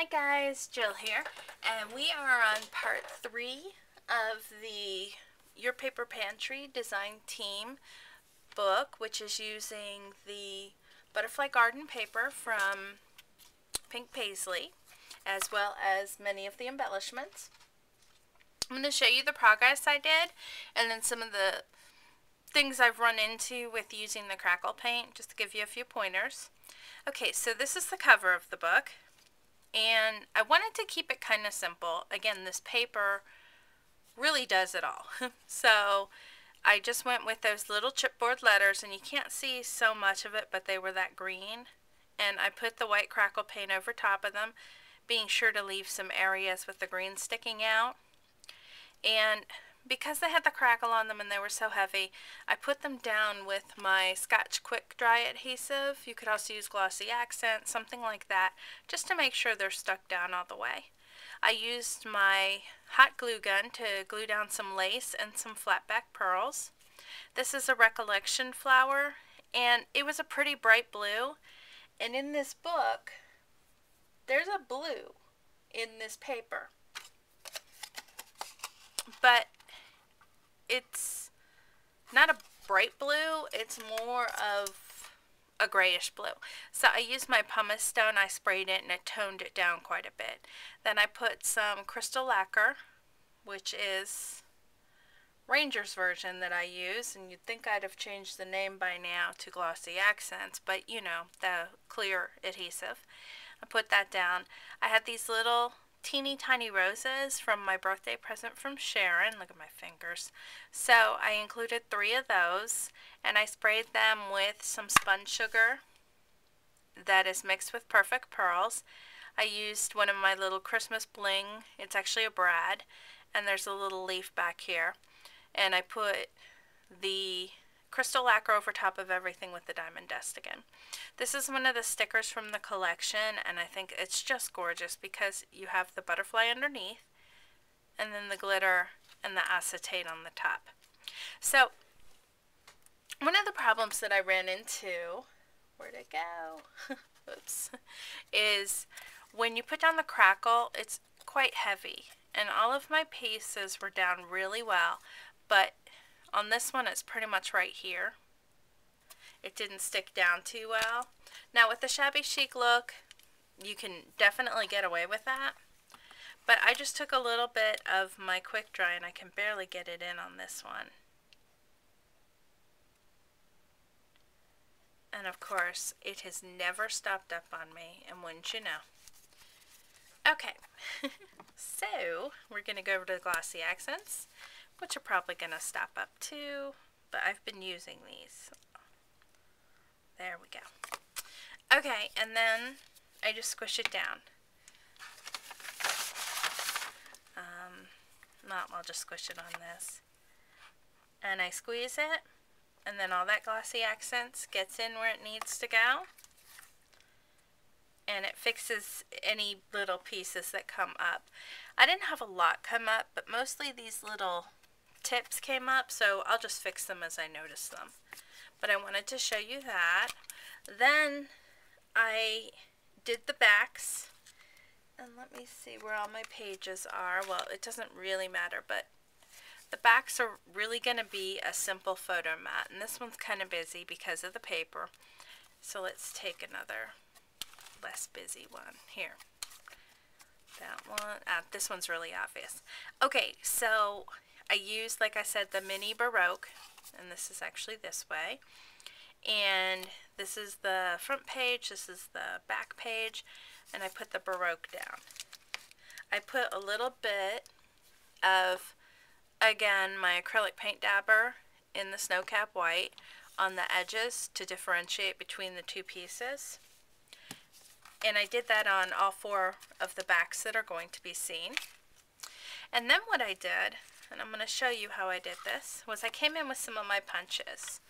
Hi guys, Jill here, and we are on part 3 of the Your Paper Pantry Design Team book, which is using the Butterfly Garden paper from Pink Paisley, as well as many of the embellishments. I'm going to show you the progress I did, and then some of the things I've run into with using the crackle paint, just to give you a few pointers. Okay, so this is the cover of the book. And I wanted to keep it kind of simple. Again, this paper really does it all. So I just went with those little chipboard letters, and you can't see so much of it, but they were that green. And I put the white crackle paint over top of them, being sure to leave some areas with the green sticking out. And because they had the crackle on them and they were so heavy, I put them down with my Scotch Quick Dry adhesive. You could also use glossy accent, something like that, just to make sure they're stuck down all the way. I used my hot glue gun to glue down some lace and some flatback pearls. This is a recollection flower, and it was a pretty bright blue. And in this book, there's a blue in this paper. But it's not a bright blue, it's more of a grayish blue. So I used my pumice stone, I sprayed it, and it toned it down quite a bit. Then I put some crystal lacquer, which is Ranger's version that I use, and you'd think I'd have changed the name by now to Glossy Accents, but you know, the clear adhesive. I put that down. I had these little teeny tiny roses from my birthday present from Sharon. Look at my fingers. So I included 3 of those, and I sprayed them with some spun sugar that is mixed with perfect pearls. I used one of my little Christmas bling. It's actually a brad, and there's a little leaf back here. And I put the crystal lacquer over top of everything with the diamond dust again. This is one of the stickers from the collection, and I think it's just gorgeous because you have the butterfly underneath and then the glitter and the acetate on the top. So one of the problems that I ran into, where'd it go? Oops, is when you put down the crackle, it's quite heavy, and all of my pieces were down really well, but on this one it's pretty much right here. It didn't stick down too well. Now with the shabby chic look, you can definitely get away with that, but I just took a little bit of my quick dry, and I can barely get it in on this one. And of course, it has never stopped up on me, and wouldn't you know. Okay, so we're going to go over to the glossy accents, which are probably going to stop up too, but I've been using these. There we go. Okay, and then I just squish it down. I'll just squish it on this. And I squeeze it, and then all that glossy accents gets in where it needs to go. And it fixes any little pieces that come up. I didn't have a lot come up, but mostly these little tips came up, so I'll just fix them as I notice them. But I wanted to show you that. Then I did the backs, and let me see where all my pages are. Well, it doesn't really matter, but the backs are really going to be a simple photo mat, and this one's kind of busy because of the paper. So let's take another less busy one here. That one, this one's really obvious. Okay, so I used, like I said, the mini Baroque, and this is actually this way. And this is the front page, this is the back page, and I put the Baroque down. I put a little bit of, again, my acrylic paint dabber in the Snowcap White on the edges to differentiate between the 2 pieces. And I did that on all 4 of the backs that are going to be seen. And then what I did, and I'm going to show you how I did this, was I came in with some of my punches.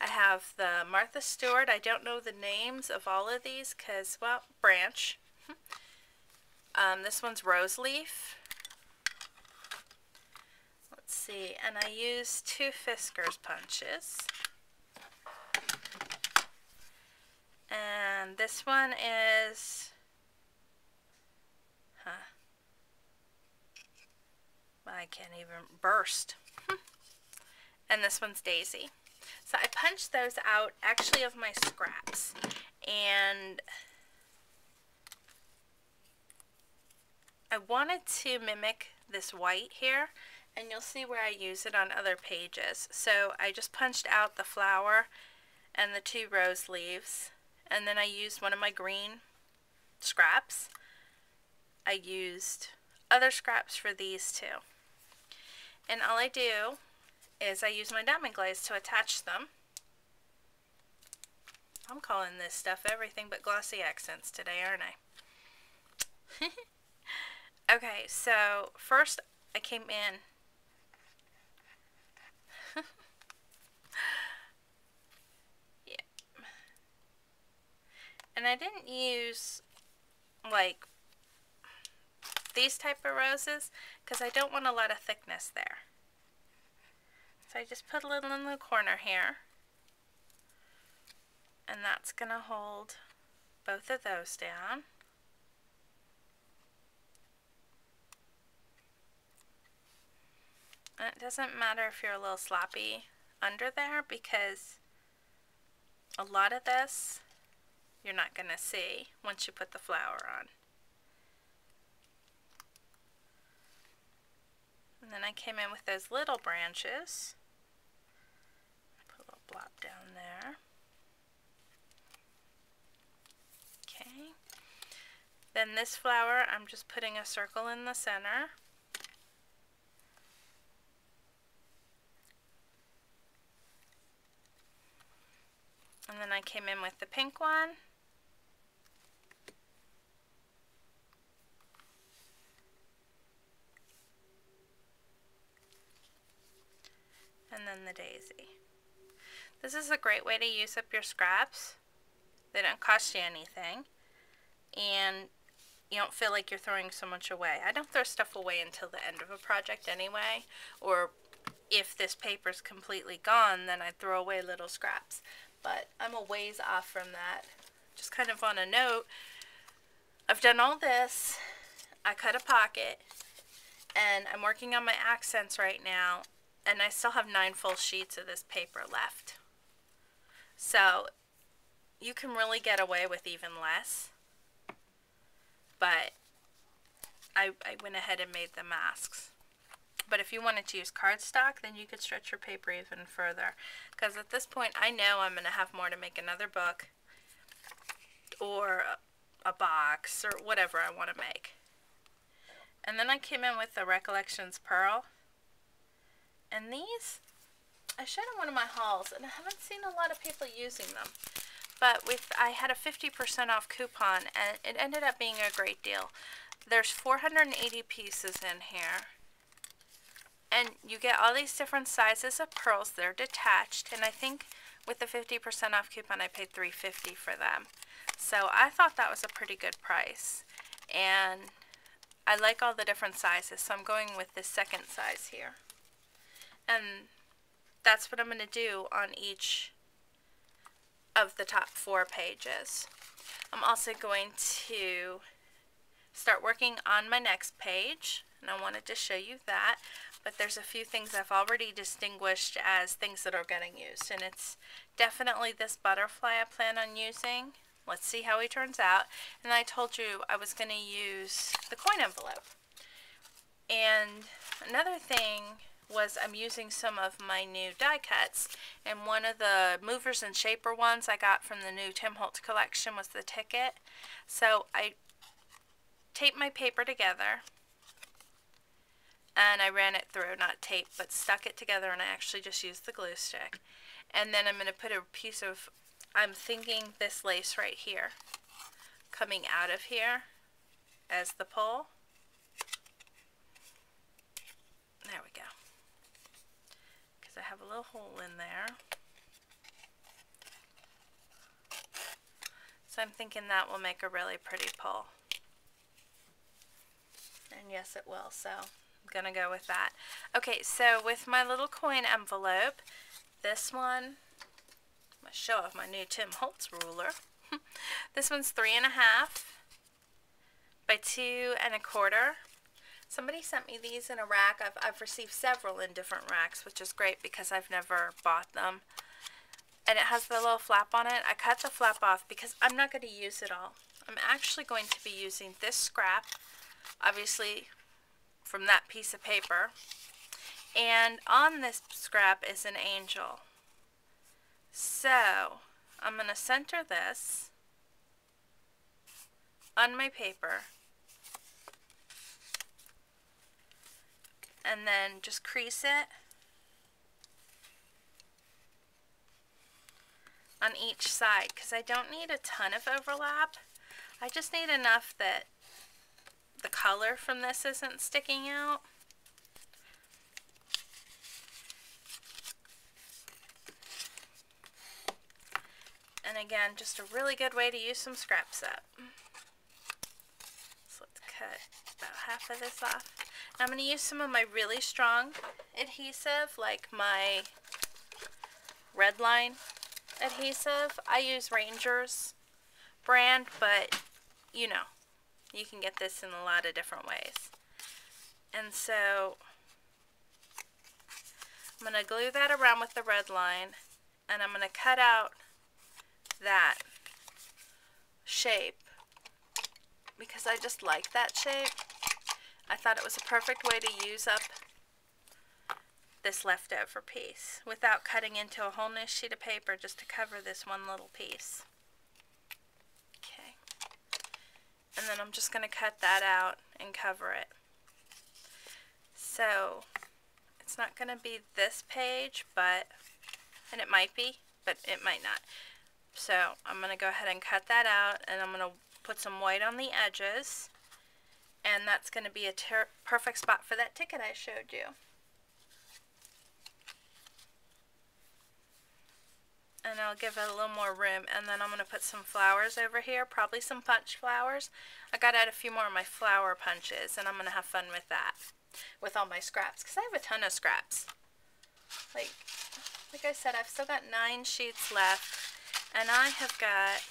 I have the Martha Stewart. I don't know the names of all of these because, well, branch. This one's rose leaf. Let's see, and I used 2 Fiskars punches. And this one is I can't even burst. And this one's Daisy. So I punched those out actually of my scraps. And I wanted to mimic this white here, and you'll see where I use it on other pages. So I just punched out the flower and the 2 rose leaves, and then I used one of my green scraps. I used other scraps for these 2. And all I do is I use my diamond glaze to attach them. I'm calling this stuff everything but glossy accents today, aren't I? Okay, so first I came in. Yeah. And I didn't use like these type of roses because I don't want a lot of thickness there. So I just put a little in the corner here. And that's going to hold both of those down. And it doesn't matter if you're a little sloppy under there because a lot of this you're not going to see once you put the flower on. And then I came in with those little branches. Put a little blob down there. Okay. Then this flower, I'm just putting a circle in the center. And then I came in with the pink one. And then the daisy. This is a great way to use up your scraps. They don't cost you anything. And you don't feel like you're throwing so much away. I don't throw stuff away until the end of a project anyway. Or if this paper's completely gone, then I throw away little scraps. But I'm a ways off from that. Just kind of on a note, I've done all this. I cut a pocket. And I'm working on my accents right now. And I still have 9 full sheets of this paper left. So you can really get away with even less. But I went ahead and made the masks. But if you wanted to use cardstock, then you could stretch your paper even further. Because at this point, I know I'm going to have more to make another book or a box or whatever I want to make. And then I came in with the Recollections Pearl. And these, I showed in one of my hauls, and I haven't seen a lot of people using them. But I had a 50% off coupon, and it ended up being a great deal. There's 480 pieces in here. And you get all these different sizes of pearls. They're detached, and I think with the 50% off coupon, I paid $3.50 for them. So I thought that was a pretty good price. And I like all the different sizes, so I'm going with this second size here. And that's what I'm going to do on each of the top 4 pages. I'm also going to start working on my next page, and I wanted to show you that. But there's a few things I've already distinguished as things that are getting used, and it's definitely this butterfly I plan on using. Let's see how he turns out. And I told you I was going to use the coin envelope. And another thing was I'm using some of my new die cuts, and one of the movers and shaper ones I got from the new Tim Holtz collection was the ticket. So I taped my paper together, and I ran it through, not tape, but stuck it together, and I actually just used the glue stick. And then I'm going to put a piece of, I'm thinking this lace right here, coming out of here as the pull. There we go. Because I have a little hole in there. So I'm thinking that will make a really pretty pull. And yes, it will, so I'm going to go with that. Okay, so with my little coin envelope, this one, I'm going to show off my new Tim Holtz ruler. This one's 3.5 by 2 1/4. Somebody sent me these in a rack. I've received several in different racks, which is great because I've never bought them. And it has the little flap on it. I cut the flap off because I'm not going to use it all. I'm actually going to be using this scrap, obviously from that piece of paper. And on this scrap is an angel. So I'm going to center this on my paper and then just crease it on each side because I don't need a ton of overlap. I just need enough that the color from this isn't sticking out. And again, just a really good way to use some scrap set. So let's cut about half of this off. Now I'm going to use some of my really strong adhesive, like my red line adhesive. I use Ranger's brand, but you know, you can get this in a lot of different ways. And so I'm going to glue that around with the red line, and I'm going to cut out that shape because I just like that shape. I thought it was a perfect way to use up this leftover piece without cutting into a whole new sheet of paper just to cover this one little piece. Okay. And then I'm just going to cut that out and cover it. So it's not going to be this page, and it might be, but it might not. So I'm going to go ahead and cut that out, and I'm going to put some white on the edges, and that's going to be a perfect spot for that ticket I showed you. And I'll give it a little more room, and then I'm going to put some flowers over here, probably some punch flowers. I got out a few more of my flower punches, and I'm going to have fun with that, with all my scraps, because I have a ton of scraps. Like I said, I've still got 9 sheets left. And I have got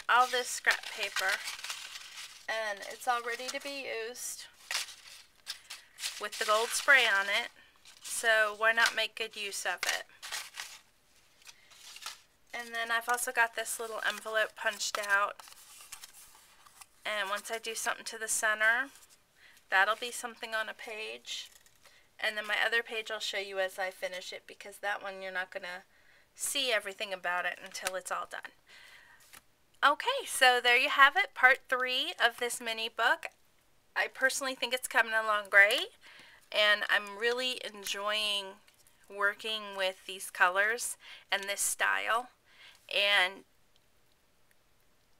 all this scrap paper, and it's all ready to be used with the gold spray on it, so why not make good use of it? And then I've also got this little envelope punched out, and once I do something to the center, that'll be something on a page, and then my other page I'll show you as I finish it, because that one you're not going to see everything about it until it's all done. Okay, so there you have it, part 3 of this mini book. I personally think it's coming along great, and I'm really enjoying working with these colors and this style. And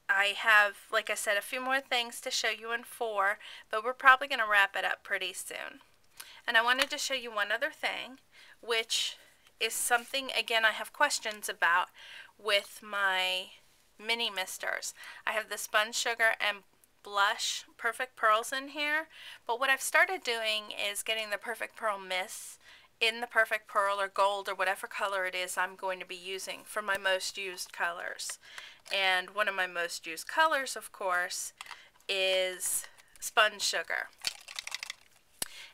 I have, like I said, a few more things to show you in 4, but we're probably going to wrap it up pretty soon. And I wanted to show you one other thing, which is something, again, I have questions about with my mini misters. I have the Sponge Sugar and Blush Perfect Pearls in here, but what I've started doing is getting the Perfect Pearl Mist in the Perfect Pearl or Gold or whatever color it is I'm going to be using for my most used colors. And one of my most used colors, of course, is Sponge Sugar.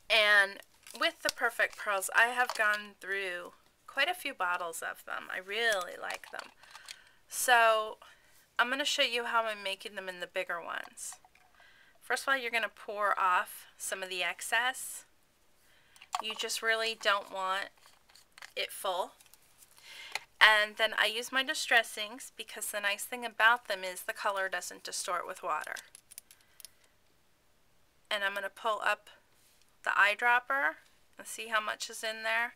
And with the Perfect Pearls, I have gone through quite a few bottles of them. I really like them. So I'm going to show you how I'm making them in the bigger ones. First of all, you're going to pour off some of the excess. You just really don't want it full. And then I use my distress inks because the nice thing about them is the color doesn't distort with water. And I'm going to pull up the eyedropper and see how much is in there,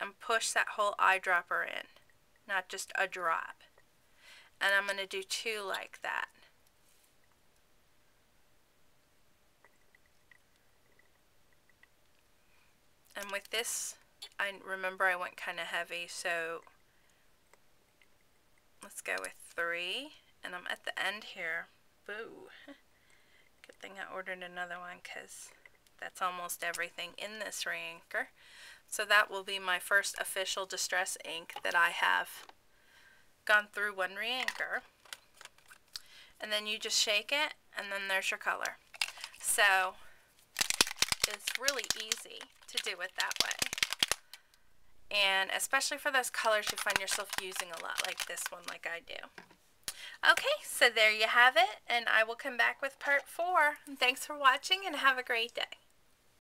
and push that whole eyedropper in, not just a drop. And I'm going to do 2 like that. And with this, I remember I went kind of heavy, so let's go with 3. And I'm at the end here. Boo. Good thing I ordered another one because that's almost everything in this re-inker. So that will be my first official distress ink that I have gone through one re-inker. And then you just shake it, and then there's your color. So is really easy to do it that way. And especially for those colors you find yourself using a lot, like this one, like I do. Okay, so there you have it, and I will come back with part 4. Thanks for watching, and have a great day.